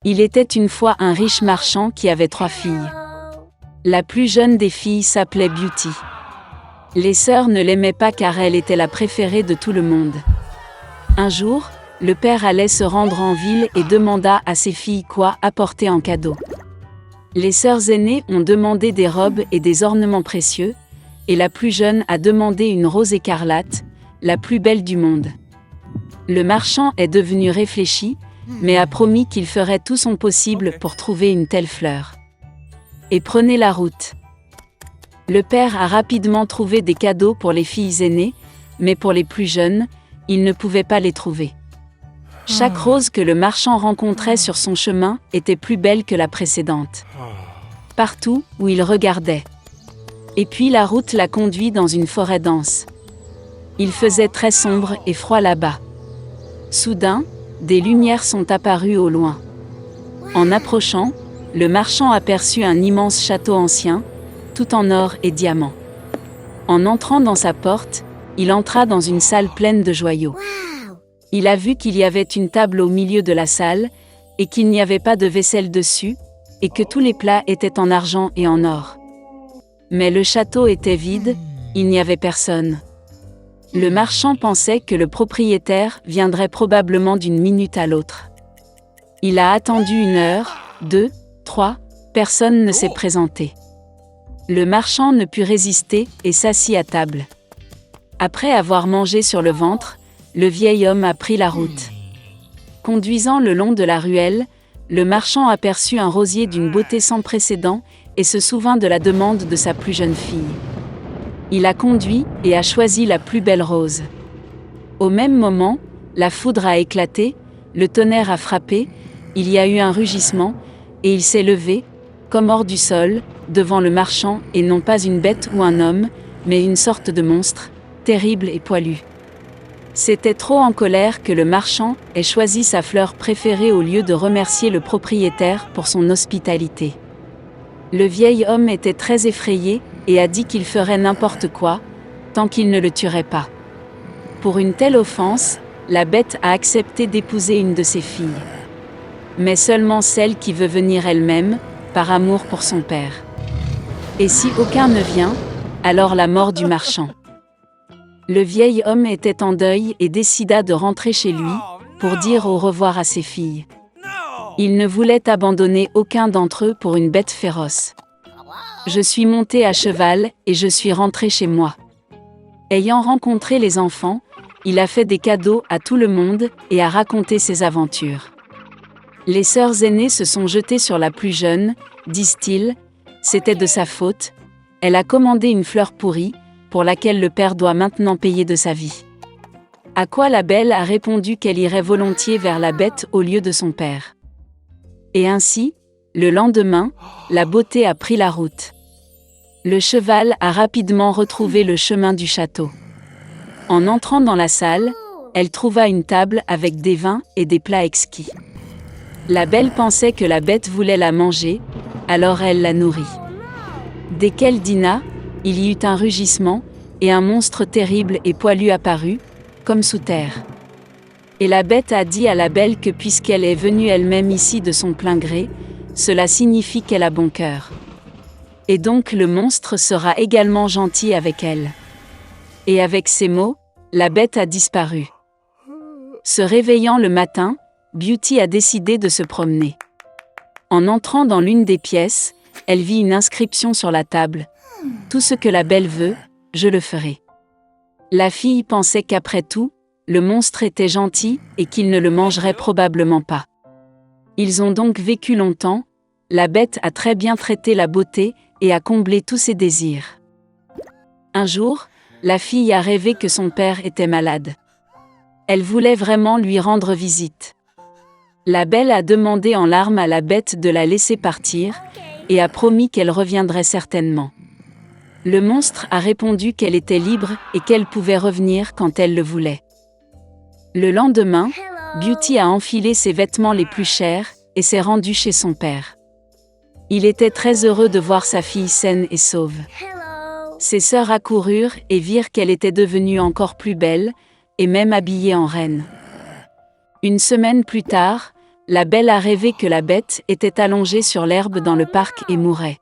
Il était une fois un riche marchand qui avait 3 filles. La plus jeune des filles s'appelait Beauty. Les sœurs ne l'aimaient pas car elle était la préférée de tout le monde. Un jour, le père allait se rendre en ville et demanda à ses filles quoi apporter en cadeau. Les sœurs aînées ont demandé des robes et des ornements précieux, et la plus jeune a demandé une rose écarlate, la plus belle du monde. Le marchand est devenu réfléchi, mais a promis qu'il ferait tout son possible pour trouver une telle fleur. Et prenez la route. Le père a rapidement trouvé des cadeaux pour les filles aînées, mais pour les plus jeunes, il ne pouvait pas les trouver. Chaque rose que le marchand rencontrait sur son chemin était plus belle que la précédente. Partout où il regardait. Et puis la route l'a conduit dans une forêt dense. Il faisait très sombre et froid là-bas. Soudain, des lumières sont apparues au loin. En approchant, le marchand aperçut un immense château ancien, tout en or et diamants. En entrant dans sa porte, il entra dans une salle pleine de joyaux. Il a vu qu'il y avait une table au milieu de la salle, et qu'il n'y avait pas de vaisselle dessus, et que tous les plats étaient en argent et en or. Mais le château était vide, il n'y avait personne. Le marchand pensait que le propriétaire viendrait probablement d'une minute à l'autre. Il a attendu 1 heure, 2, 3, personne ne s'est présenté. Le marchand ne put résister et s'assit à table. Après avoir mangé sur le ventre, le vieil homme a pris la route. Conduisant le long de la ruelle, le marchand aperçut un rosier d'une beauté sans précédent et se souvint de la demande de sa plus jeune fille. Il a conduit et a choisi la plus belle rose. Au même moment, la foudre a éclaté, le tonnerre a frappé, il y a eu un rugissement, et il s'est levé, comme hors du sol, devant le marchand et non pas une bête ou un homme, mais une sorte de monstre, terrible et poilu. C'était trop en colère que le marchand ait choisi sa fleur préférée au lieu de remercier le propriétaire pour son hospitalité. Le vieil homme était très effrayé et a dit qu'il ferait n'importe quoi, tant qu'il ne le tuerait pas. Pour une telle offense, la bête a accepté d'épouser une de ses filles. Mais seulement celle qui veut venir elle-même, par amour pour son père. Et si aucun ne vient, alors la mort du marchand. Le vieil homme était en deuil et décida de rentrer chez lui, pour dire au revoir à ses filles. Il ne voulait abandonner aucun d'entre eux pour une bête féroce. Je suis monté à cheval et je suis rentré chez moi. Ayant rencontré les enfants, il a fait des cadeaux à tout le monde et a raconté ses aventures. Les sœurs aînées se sont jetées sur la plus jeune, disent-ils, c'était de sa faute, elle a commandé une fleur pourrie, pour laquelle le père doit maintenant payer de sa vie. À quoi la belle a répondu qu'elle irait volontiers vers la bête au lieu de son père. Et ainsi, le lendemain, la beauté a pris la route. Le cheval a rapidement retrouvé le chemin du château. En entrant dans la salle, elle trouva une table avec des vins et des plats exquis. La belle pensait que la bête voulait la manger, alors elle la nourrit. Dès qu'elle dîna, il y eut un rugissement, et un monstre terrible et poilu apparut, comme sous terre. Et la bête a dit à la belle que puisqu'elle est venue elle-même ici de son plein gré, cela signifie qu'elle a bon cœur. Et donc le monstre sera également gentil avec elle. Et avec ces mots, la bête a disparu. Se réveillant le matin, Beauty a décidé de se promener. En entrant dans l'une des pièces, elle vit une inscription sur la table. « Tout ce que la belle veut, je le ferai. » La fille pensait qu'après tout, le monstre était gentil et qu'il ne le mangerait probablement pas. Ils ont donc vécu longtemps, la bête a très bien traité la beauté et a comblé tous ses désirs. Un jour, la fille a rêvé que son père était malade. Elle voulait vraiment lui rendre visite. La belle a demandé en larmes à la bête de la laisser partir, et a promis qu'elle reviendrait certainement. Le monstre a répondu qu'elle était libre et qu'elle pouvait revenir quand elle le voulait. Le lendemain, Beauty a enfilé ses vêtements les plus chers et s'est rendue chez son père. Il était très heureux de voir sa fille saine et sauve. Ses sœurs accoururent et virent qu'elle était devenue encore plus belle, et même habillée en reine. Une semaine plus tard, La Belle a rêvé que la bête était allongée sur l'herbe dans le parc et mourait.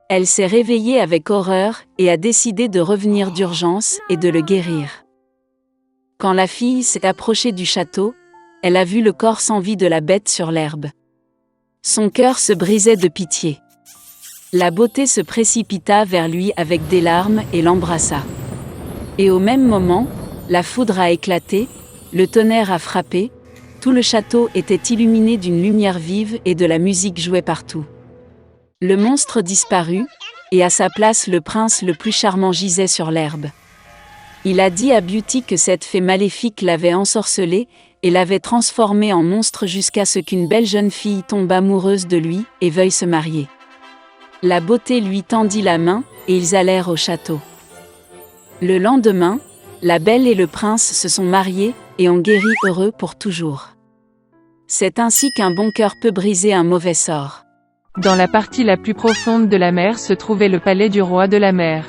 Elle s'est réveillée avec horreur et a décidé de revenir d'urgence et de le guérir. Quand la fille s'est approchée du château, elle a vu le corps sans vie de la bête sur l'herbe. Son cœur se brisait de pitié. La beauté se précipita vers lui avec des larmes et l'embrassa. Et au même moment, la foudre a éclaté, le tonnerre a frappé, tout le château était illuminé d'une lumière vive et de la musique jouait partout. Le monstre disparut, et à sa place le prince le plus charmant gisait sur l'herbe. Il a dit à Beauty que cette fée maléfique l'avait ensorcelé et l'avait transformé en monstre jusqu'à ce qu'une belle jeune fille tombe amoureuse de lui et veuille se marier. La beauté lui tendit la main, et ils allèrent au château. Le lendemain, la belle et le prince se sont mariés, et ont guéri heureux pour toujours. C'est ainsi qu'un bon cœur peut briser un mauvais sort. Dans la partie la plus profonde de la mer se trouvait le palais du roi de la mer.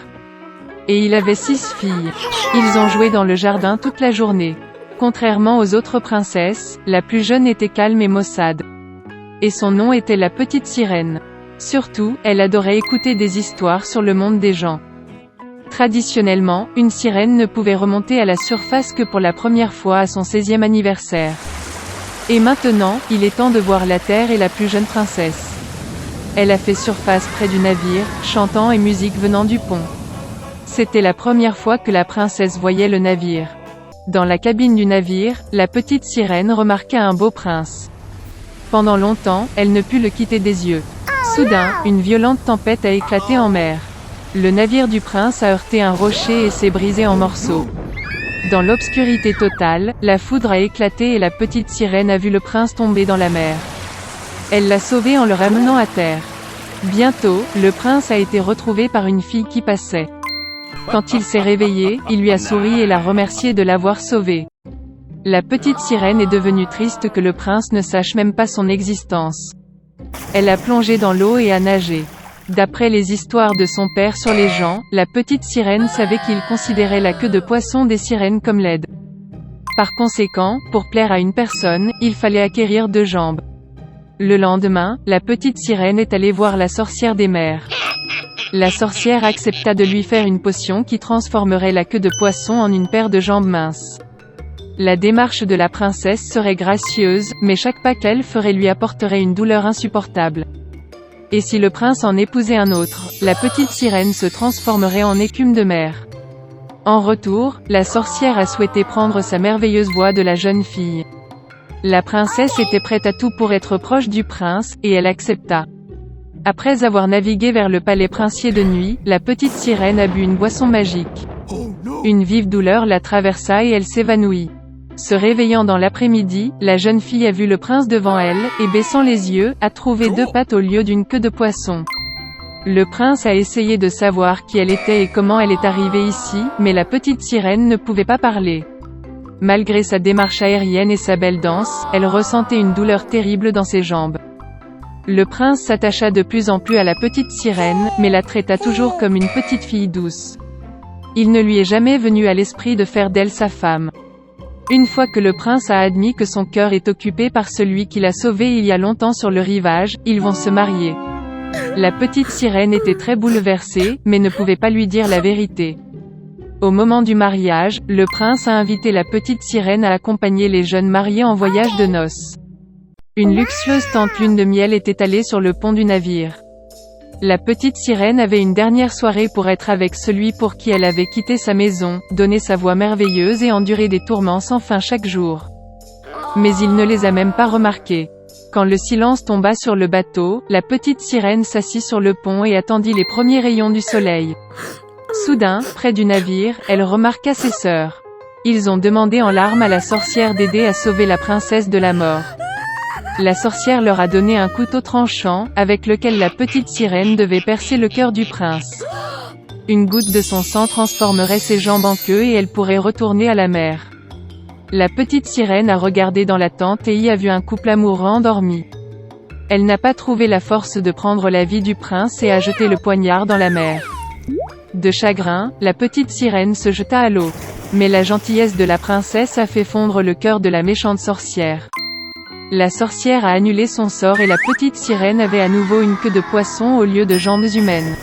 Et il avait 6 filles. Ils ont joué dans le jardin toute la journée. Contrairement aux autres princesses, la plus jeune était calme et maussade. Et son nom était la petite sirène. Surtout, elle adorait écouter des histoires sur le monde des gens. Traditionnellement, une sirène ne pouvait remonter à la surface que pour la première fois à son 16e anniversaire. Et maintenant, il est temps de voir la terre et la plus jeune princesse. Elle a fait surface près du navire, chantant et musique venant du pont. C'était la première fois que la princesse voyait le navire. Dans la cabine du navire, la petite sirène remarqua un beau prince. Pendant longtemps, elle ne put le quitter des yeux. Soudain, une violente tempête a éclaté en mer. Le navire du prince a heurté un rocher et s'est brisé en morceaux. Dans l'obscurité totale, la foudre a éclaté et la petite sirène a vu le prince tomber dans la mer. Elle l'a sauvé en le ramenant à terre. Bientôt, le prince a été retrouvé par une fille qui passait. Quand il s'est réveillé, il lui a souri et l'a remercié de l'avoir sauvé. La petite sirène est devenue triste que le prince ne sache même pas son existence. Elle a plongé dans l'eau et a nagé. D'après les histoires de son père sur les gens, la petite sirène savait qu'il considérait la queue de poisson des sirènes comme laide. Par conséquent, pour plaire à une personne, il fallait acquérir 2 jambes. Le lendemain, la petite sirène est allée voir la sorcière des mers. La sorcière accepta de lui faire une potion qui transformerait la queue de poisson en une paire de jambes minces. La démarche de la princesse serait gracieuse, mais chaque pas qu'elle ferait lui apporterait une douleur insupportable. Et si le prince en épousait un autre, la petite sirène se transformerait en écume de mer. En retour, la sorcière a souhaité prendre sa merveilleuse voix de la jeune fille. La princesse était prête à tout pour être proche du prince, et elle accepta. Après avoir navigué vers le palais princier de nuit, la petite sirène a bu une boisson magique. Une vive douleur la traversa et elle s'évanouit. Se réveillant dans l'après-midi, la jeune fille a vu le prince devant elle, et baissant les yeux, a trouvé 2 pattes au lieu d'une queue de poisson. Le prince a essayé de savoir qui elle était et comment elle est arrivée ici, mais la petite sirène ne pouvait pas parler. Malgré sa démarche aérienne et sa belle danse, elle ressentait une douleur terrible dans ses jambes. Le prince s'attacha de plus en plus à la petite sirène, mais la traita toujours comme une petite fille douce. Il ne lui est jamais venu à l'esprit de faire d'elle sa femme. Une fois que le prince a admis que son cœur est occupé par celui qui l'a sauvé il y a longtemps sur le rivage, ils vont se marier. La petite sirène était très bouleversée, mais ne pouvait pas lui dire la vérité. Au moment du mariage, le prince a invité la petite sirène à accompagner les jeunes mariés en voyage de noces. Une luxueuse tente lune de miel est étalée sur le pont du navire. La petite sirène avait une dernière soirée pour être avec celui pour qui elle avait quitté sa maison, donné sa voix merveilleuse et enduré des tourments sans fin chaque jour. Mais il ne les a même pas remarqués. Quand le silence tomba sur le bateau, la petite sirène s'assit sur le pont et attendit les premiers rayons du soleil. Soudain, près du navire, elle remarqua ses sœurs. Ils ont demandé en larmes à la sorcière d'aider à sauver la princesse de la mort. La sorcière leur a donné un couteau tranchant, avec lequel la petite sirène devait percer le cœur du prince. Une goutte de son sang transformerait ses jambes en queue et elle pourrait retourner à la mer. La petite sirène a regardé dans la tente et y a vu un couple amoureux endormi. Elle n'a pas trouvé la force de prendre la vie du prince et a jeté le poignard dans la mer. De chagrin, la petite sirène se jeta à l'eau. Mais la gentillesse de la princesse a fait fondre le cœur de la méchante sorcière. La sorcière a annulé son sort et la petite sirène avait à nouveau une queue de poisson au lieu de jambes humaines.